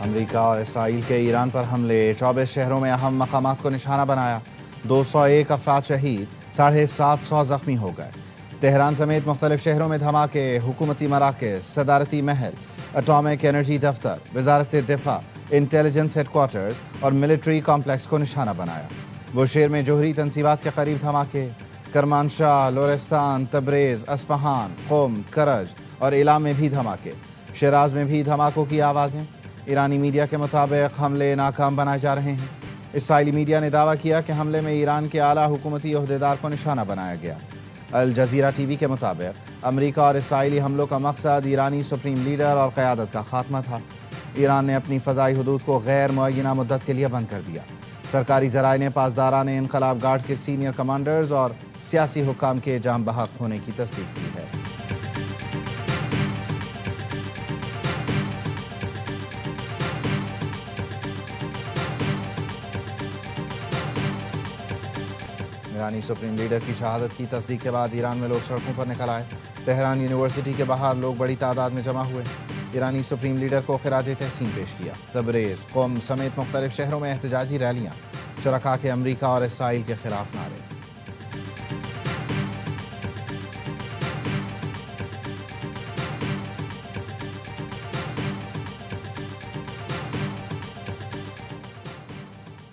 امریکہ اور اسرائیل کے ایران پر حملے 24 شہروں میں اہم مقامات کو نشانہ بنایا. 201 افراد شہید، 750 زخمی ہو گئے. تہران سمیت مختلف شہروں میں دھماکے، حکومتی مراکز، صدارتی محل، اٹامک انرجی دفتر، وزارت دفاع، انٹیلیجنس ہیڈ کوارٹرز اور ملٹری کمپلیکس کو نشانہ بنایا. بوشہر میں جوہری تنصیبات کے قریب دھماکے. کرمانشاہ، لورستان، تبریز، اصفہان، قم، کرج اور ایلام میں بھی دھماکے. شیراز میں بھی دھماکوں کی آوازیں. ایرانی میڈیا کے مطابق حملے ناکام بنائے جا رہے ہیں. اسرائیلی میڈیا نے دعویٰ کیا کہ حملے میں ایران کے اعلیٰ حکومتی عہدیدار کو نشانہ بنایا گیا. الجزیرہ ٹی وی کے مطابق امریکہ اور اسرائیلی حملوں کا مقصد ایرانی سپریم لیڈر اور قیادت کا خاتمہ تھا. ایران نے اپنی فضائی حدود کو غیر معینہ مدت کے لیے بند کر دیا. سرکاری ذرائع نے پاسداران انقلاب گارڈز کے سینئر کمانڈرز اور سیاسی حکام کے جاں بحق ہونے کی تصدیق کی ہے. ایرانی سپریم لیڈر کی شہادت کی تصدیق کے بعد ایران میں لوگ سڑکوں پر نکل آئے. تہران یونیورسٹی کے باہر لوگ بڑی تعداد میں جمع ہوئے. ایرانی سپریم لیڈر کو خراج تحسین پیش کیا. تبریز، قم سمیت مختلف شہروں میں احتجاجی ریلیاں. شرکاء کے امریکہ اور اسرائیل کے خلاف نعرے.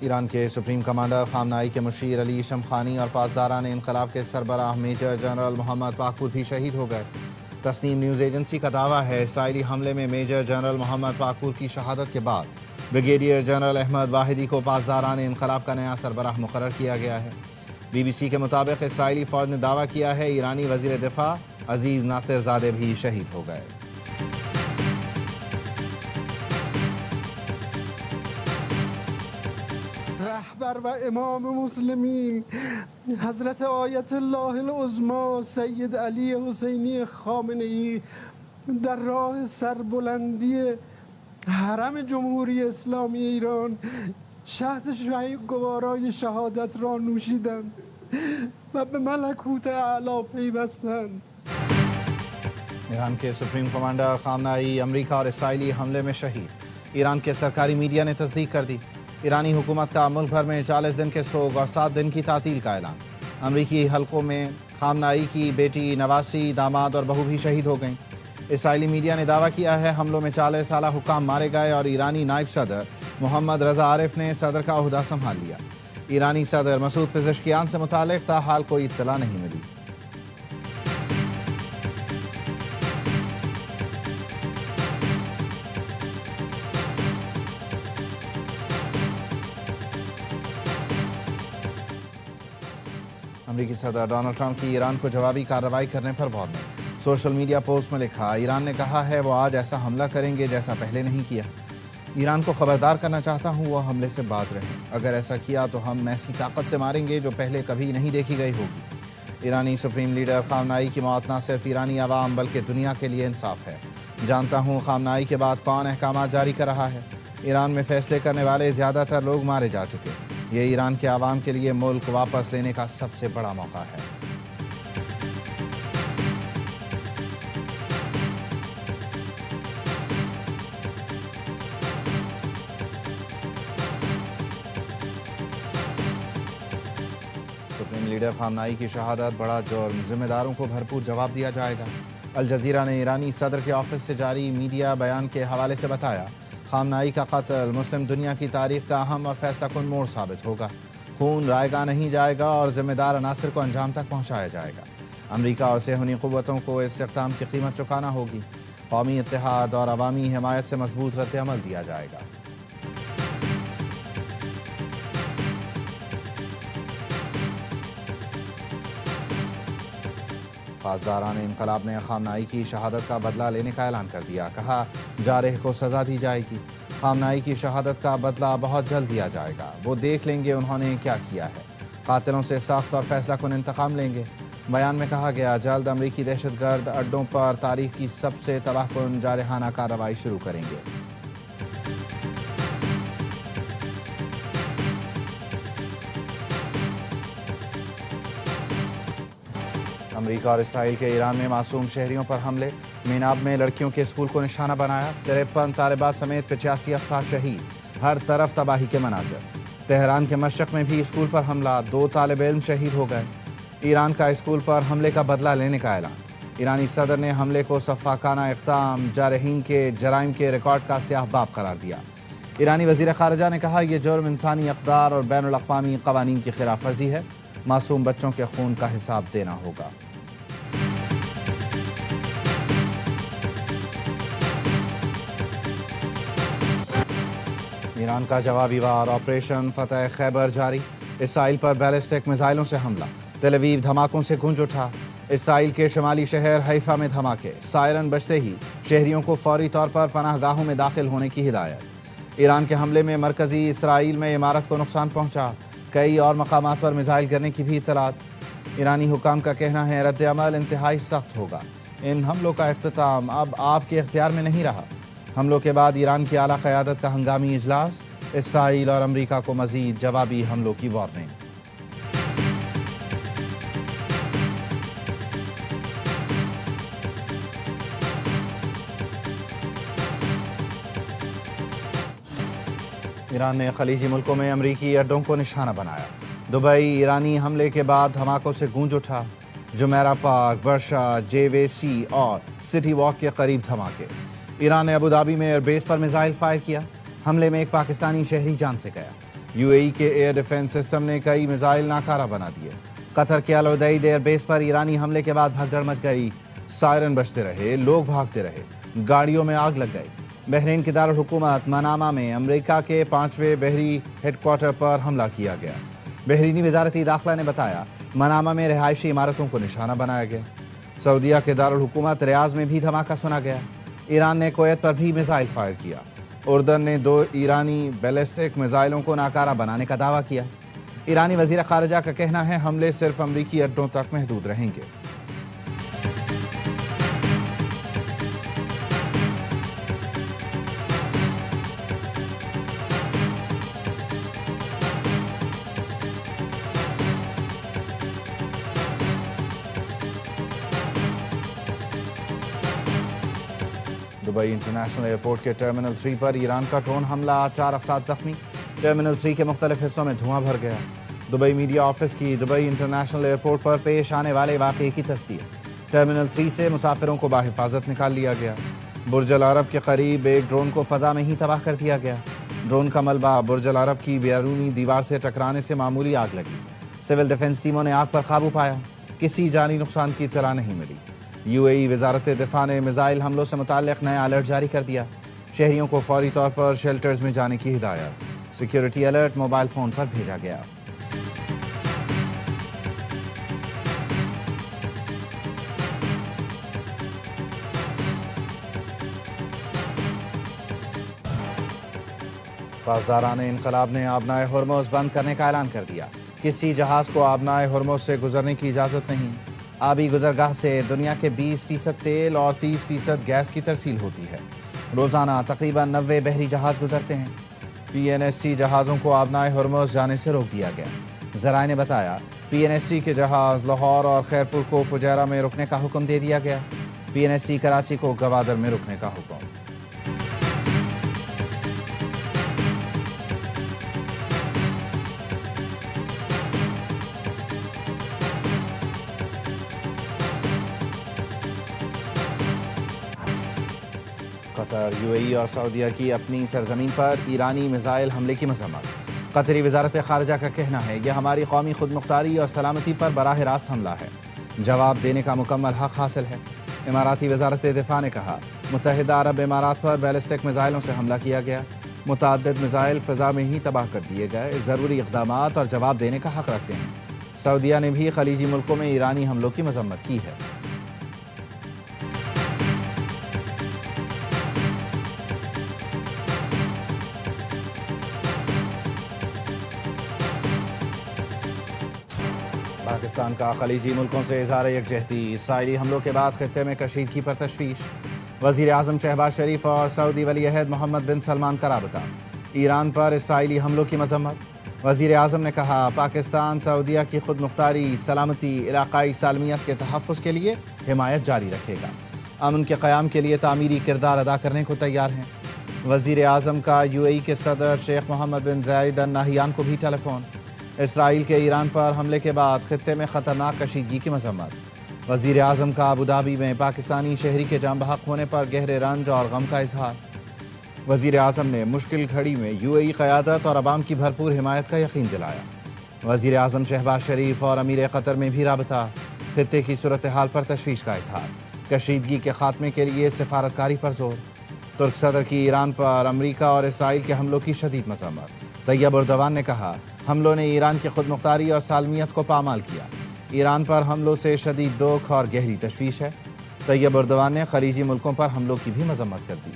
ایران کے سپریم کمانڈر خامنائی کے مشیر علی شمخانی اور پاسداران انقلاب کے سربراہ میجر جنرل محمد پاکپور بھی شہید ہو گئے. تسنیم نیوز ایجنسی کا دعویٰ ہے اسرائیلی حملے میں میجر جنرل محمد پاکپور کی شہادت کے بعد بریگیڈیئر جنرل احمد واحدی کو پاسداران انقلاب کا نیا سربراہ مقرر کیا گیا ہے. بی بی سی کے مطابق اسرائیلی فوج نے دعویٰ کیا ہے ایرانی وزیر دفاع عزیز ناصر زادہ بھی شہید ہو گئے. رهبر و امام مسلمین حضرت آیت الله العظمی سید علی حسینی خامنه‌ای در راه سربلندی حرم جمهوری اسلامی ایران شهد گوارای شهادت را نوشیدند و به ملکوت اعلی پیوستند. ایران کے سپریم کمانڈر خامنائی امریکہ اور اسرائیلی حملے میں شہید. ایران کے سرکاری میڈیا نے تصدیق کر دی. ایرانی حکومت کا ملک بھر میں 40 دن کے سوگ اور 7 دن کی تعطیل کا اعلان. امریکی حلقوں میں خامنائی کی بیٹی، نواسی، داماد اور بہو بھی شہید ہو گئیں. اسرائیلی میڈیا نے دعویٰ کیا ہے حملوں میں 40 اعلیٰ حکام مارے گئے اور ایرانی نائب صدر محمد رضا عارف نے صدر کا عہدہ سنبھال لیا. ایرانی صدر مسعود پزشکیان سے متعلق تاحال کوئی اطلاع نہیں ملی. امریکی صدر ڈونلڈ ٹرمپ کی ایران کو جوابی کارروائی کرنے پر غور میں. سوشل میڈیا پوسٹ میں لکھا ایران نے کہا ہے وہ آج ایسا حملہ کریں گے جیسا پہلے نہیں کیا. ایران کو خبردار کرنا چاہتا ہوں وہ حملے سے باز رہیں. اگر ایسا کیا تو ہم ایسی طاقت سے ماریں گے جو پہلے کبھی نہیں دیکھی گئی ہوگی. ایرانی سپریم لیڈر خامنائی کی موت نہ صرف ایرانی عوام بلکہ دنیا کے لیے انصاف ہے. جانتا ہوں خامنائی کے بعد کون احکامات جاری کر رہا ہے. ایران میں فیصلے کرنے والے زیادہ تر لوگ مارے جا چکے. یہ ایران کے عوام کے لیے ملک واپس لینے کا سب سے بڑا موقع ہے. سپریم لیڈر خامنائی کی شہادت بڑا جرم، ذمہ داروں کو بھرپور جواب دیا جائے گا. الجزیرہ نے ایرانی صدر کے آفس سے جاری میڈیا بیان کے حوالے سے بتایا خامنائی کا قتل مسلم دنیا کی تاریخ کا اہم اور فیصلہ کن موڑ ثابت ہوگا. خون رائے گاہ نہیں جائے گا اور ذمہ دار عناصر کو انجام تک پہنچایا جائے گا. امریکہ اور صہیونی قوتوں کو اس اقدام کی قیمت چکانا ہوگی. قومی اتحاد اور عوامی حمایت سے مضبوط رد عمل دیا جائے گا. پاسداران انقلاب نے خامنائی کی شہادت کا بدلہ لینے کا اعلان کر دیا. کہا جارح کو سزا دی جائے گی. خامنائی کی شہادت کا بدلہ بہت جلد دیا جائے گا. وہ دیکھ لیں گے انہوں نے کیا کیا ہے. قاتلوں سے سخت اور فیصلہ کن انتقام لیں گے. بیان میں کہا گیا جلد امریکی دہشت گرد اڈوں پر تاریخ کی سب سے تباہ کن جارحانہ کارروائی شروع کریں گے. امریکہ اور اسرائیل کے ایران میں معصوم شہریوں پر حملے. میناب میں لڑکیوں کے اسکول کو نشانہ بنایا، 53 طالبات سمیت 85 افراد شہید، ہر طرف تباہی کے مناظر۔ تہران کے مشرق میں بھی اسکول پر حملہ، 2 طالب علم شہید ہو گئے۔ ایران کا اسکول پر حملے کا بدلہ لینے کا اعلان، ایرانی صدر نے حملے کو سفاکانہ اقدام، جارحین کے جرائم کے ریکارڈ کا سیاہ باب قرار دیا۔ ایرانی وزیر خارجہ نے کہا یہ جرم انسانی اقدار اور بین الاقوامی قوانین کی خلاف ورزی ہے، معصوم بچوں کے خون کا حساب دینا ہوگا۔ ایران کا جوابی وار آپریشن فتح خیبر جاری، اسرائیل پر بیلسٹک میزائلوں سے حملہ، تل اویو دھماکوں سے گونج اٹھا۔ اسرائیل کے شمالی شہر حیفا میں دھماکے، سائرن بجتے ہی شہریوں کو فوری طور پر پناہ گاہوں میں داخل ہونے کی ہدایت۔ ایران کے حملے میں مرکزی اسرائیل میں عمارت کو نقصان پہنچا، کئی اور مقامات پر میزائل گرنے کی بھی اطلاعات۔ ایرانی حکام کا کہنا ہے رد عمل انتہائی سخت ہوگا، ان حملوں کا اختتام اب آپ کے اختیار میں نہیں رہا۔ حملوں کے بعد ایران کی اعلیٰ قیادت کا ہنگامی اجلاس، اسرائیل اور امریکہ کو مزید جوابی حملوں کی وارننگ۔ ایران نے خلیجی ملکوں میں امریکی اڈوں کو نشانہ بنایا، دبئی ایرانی حملے کے بعد دھماکوں سے گونج اٹھا، جمیرہ پارک، برشا، جے وے سی اور سٹی واک کے قریب دھماکے۔ ایران نے ابوظہبی میں ایئر بیس پر میزائل فائر کیا، حملے میں ایک پاکستانی شہری جان سے گیا۔ یو اے ای کے ایئر ڈیفنس سسٹم نے کئی میزائل ناکارہ بنا دیے۔ قطر کے العدید ایئر بیس پر ایرانی حملے کے بعد بھگدڑ مچ گئی، سائرن بجتے رہے، لوگ بھاگتے رہے، گاڑیوں میں آگ لگ گئی۔ بحرین کے دارالحکومت منامہ میں امریکہ کے 5ویں بحری ہیڈ کوارٹر پر حملہ کیا گیا۔ بحرینی وزارت داخلہ نے بتایا منامہ میں رہائشی عمارتوں کو نشانہ بنایا گیا۔ سعودیہ کے دارالحکومت ریاض میں بھی دھماکہ سنا گیا۔ ایران نے کویت پر بھی میزائل فائر کیا۔ اردن نے 2 ایرانی بیلسٹک میزائلوں کو ناکارہ بنانے کا دعویٰ کیا۔ ایرانی وزیر خارجہ کا کہنا ہے حملے صرف امریکی اڈوں تک محدود رہیں گے۔ دبئی انٹرنیشنل ایئرپورٹ کے ٹرمینل 3 پر ایران کا ڈرون حملہ، 4 افراد زخمی، ٹرمینل 3 کے مختلف حصوں میں دھواں بھر گیا۔ دبئی میڈیا آفس کی دبئی انٹرنیشنل ایئرپورٹ پر پیش آنے والے واقعے کی تصدیق، ٹرمینل 3 سے مسافروں کو بحفاظت نکال لیا گیا۔ برج العرب کے قریب ایک ڈرون کو فضا میں ہی تباہ کر دیا گیا۔ ڈرون کا ملبہ برج العرب کی بیرونی دیوار سے ٹکرانے سے معمولی آگ لگی، سول ڈیفنس ٹیموں نے آگ پر قابو پایا، کسی جانی نقصان کی اطلاع نہیں ملی۔ یو اے ای وزارت دفاع نے میزائل حملوں سے متعلق نیا الرٹ جاری کر دیا، شہریوں کو فوری طور پر شیلٹرز میں جانے کی ہدایت، سیکیورٹی الرٹ موبائل فون پر بھیجا گیا۔ پاسداران انقلاب نے آبنائے ہرمز بند کرنے کا اعلان کر دیا، کسی جہاز کو آبنائے ہرمز سے گزرنے کی اجازت نہیں۔ آبی گزرگاہ سے دنیا کے 20% تیل اور 30% گیس کی ترسیل ہوتی ہے۔ روزانہ تقریباً 90 بحری جہاز گزرتے ہیں۔ پی این ایس سی جہازوں کو آبنائے ہرمز جانے سے روک دیا گیا۔ ذرائع نے بتایا پی این ایس سی کے جہاز لاہور اور خیرپور کو فجیرہ میں رکنے کا حکم دے دیا گیا، پی این ایس سی کراچی کو گوادر میں رکنے کا حکم۔ قطر، یو اے ای اور سعودیہ کی اپنی سرزمین پر ایرانی میزائل حملے کی مذمت۔ قطری وزارت خارجہ کا کہنا ہے یہ ہماری قومی خود مختاری اور سلامتی پر براہ راست حملہ ہے، جواب دینے کا مکمل حق حاصل ہے۔ اماراتی وزارت دفاع نے کہا متحدہ عرب امارات پر بیلسٹک میزائلوں سے حملہ کیا گیا، متعدد میزائل فضا میں ہی تباہ کر دیے گئے، ضروری اقدامات اور جواب دینے کا حق رکھتے ہیں۔ سعودیہ نے بھی خلیجی ملکوں میں ایرانی حملوں کی مذمت کی ہے۔ پاکستان کا خلیجی ملکوں سے اظہار یکجہتی، اسرائیلی حملوں کے بعد خطے میں کشیدگی پر تشویش، وزیر اعظم شہباز شریف اور سعودی ولی عہد محمد بن سلمان کا رابطہ، ایران پر اسرائیلی حملوں کی مذمت۔ وزیر اعظم نے کہا پاکستان سعودیہ کی خود مختاری، سلامتی، علاقائی سالمیت کے تحفظ کے لیے حمایت جاری رکھے گا۔ امن کے قیام کے لیے تعمیری کردار ادا کرنے کو تیار ہیں۔ وزیر اعظم کا UAE کے صدر شیخ محمد بن زائد ال نہیان کو بھی ٹیلی فون۔ اسرائیل کے ایران پر حملے کے بعد خطے میں خطرناک کشیدگی کی مذمت۔ وزیر اعظم کا ابوظہبی میں پاکستانی شہری کے جاں بحق ہونے پر گہرے رنج اور غم کا اظہار۔ وزیر اعظم نے مشکل گھڑی میں UAE قیادت اور عوام کی بھرپور حمایت کا یقین دلایا۔ وزیر اعظم شہباز شریف اور امیر قطر میں بھی رابطہ، خطے کی صورتحال پر تشویش کا اظہار، کشیدگی کے خاتمے کے لیے سفارتکاری پر زور۔ ترک صدر کی ایران پر امریکہ اور اسرائیل کے حملوں کی شدید مذمت۔ طیب اردوان نے کہا حملوں نے ایران کی خود مختاری اور سالمیت کو پامال کیا۔ ایران پر حملوں سے شدید دکھ اور گہری تشویش ہے۔ طیب اردوان نے خلیجی ملکوں پر حملوں کی بھی مذمت کر دی۔